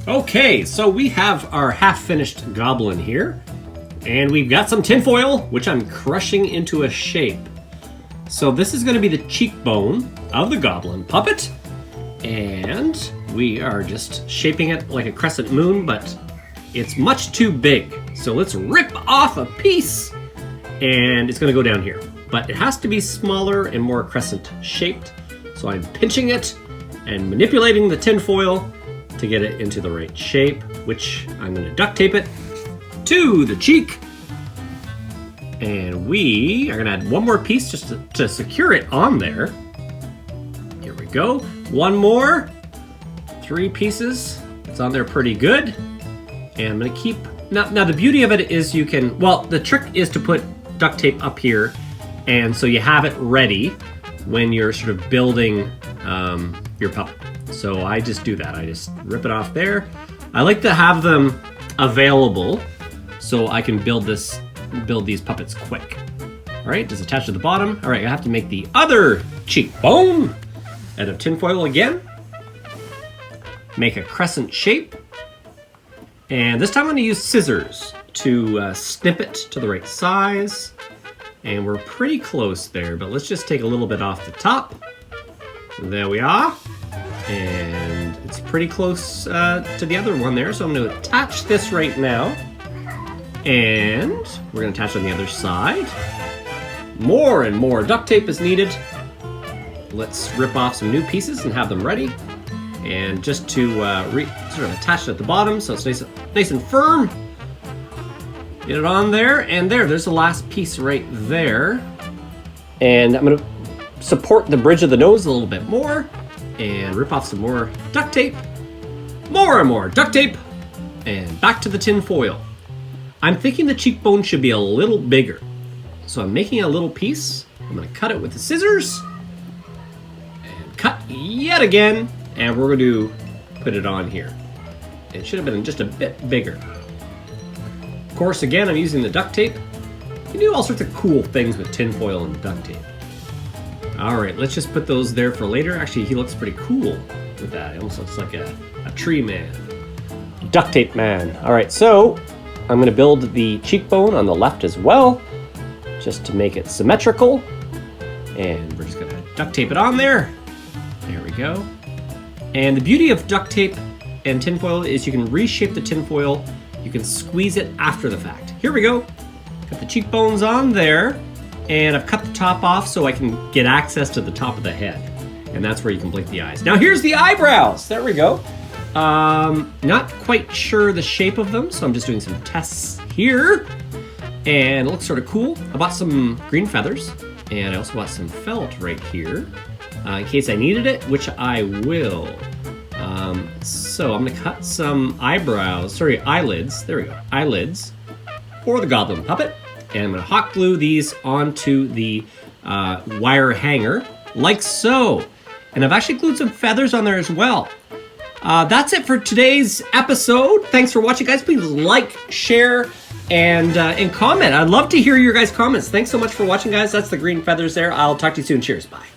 Okay, so we have our half-finished goblin here, and we've got some tinfoil, which I'm crushing into a shape. So this is going to be the cheekbone of the goblin puppet, and we are just shaping it like a crescent moon, but it's much too big. So let's rip off a piece, and it's going to go down here. But it has to be smaller and more crescent shaped. So I'm pinching it and manipulating the tinfoil to get it into the right shape, which I'm going to duct tape it to the cheek. And we are going to add one more piece just to secure it on there. Here we go. One more. 3 pieces. It's on there pretty good. And I'm going to keep... Now the beauty of it is you can... Well, the trick is to put duct tape up here, and so you have it ready when you're sort of building your puppet. So I just do that. I just rip it off there. I like to have them available so I can build these puppets quick. All right, just attach to the bottom. All right, I have to make the other cheekbone out of tinfoil again. Make a crescent shape. And this time I'm gonna use scissors to snip it to the right size. And we're pretty close there, but let's just take a little bit off the top. There we are. And it's pretty close to the other one there, so I'm going to attach this right now. And we're going to attach on the other side. More and more duct tape is needed. Let's rip off some new pieces and have them ready. And just to sort of attach it at the bottom so it's nice and firm. Get it on there, and there's the last piece right there. And I'm going to support the bridge of the nose a little bit more. And rip off some more duct tape. More and more duct tape. And back to the tin foil. I'm thinking the cheekbone should be a little bigger. So I'm making a little piece. I'm going to cut it with the scissors. And cut yet again. And we're going to put it on here. It should have been just a bit bigger. Of course, again, I'm using the duct tape. You can do all sorts of cool things with tin foil and duct tape. All right, let's just put those there for later. Actually, he looks pretty cool with that. He almost looks like a tree man. Duct tape man. All right, so I'm gonna build the cheekbone on the left as well, just to make it symmetrical. And we're just gonna duct tape it on there. There we go. And the beauty of duct tape and tinfoil is you can reshape the tinfoil. You can squeeze it after the fact. Here we go. Got the cheekbones on there. And I've cut the top off so I can get access to the top of the head. And that's where you can blink the eyes. Now here's the eyebrows. There we go. Not quite sure the shape of them, so I'm just doing some tests here. And it looks sort of cool. I bought some green feathers, and I also bought some felt right here, in case I needed it, which I will. So I'm gonna cut some eyelids. There we go, eyelids for the goblin puppet. And I'm going to hot glue these onto the wire hanger, like so. And I've actually glued some feathers on there as well. That's it for today's episode. Thanks for watching, guys. Please like, share, and comment. I'd love to hear your guys' comments. Thanks so much for watching, guys. That's the green feathers there. I'll talk to you soon. Cheers. Bye.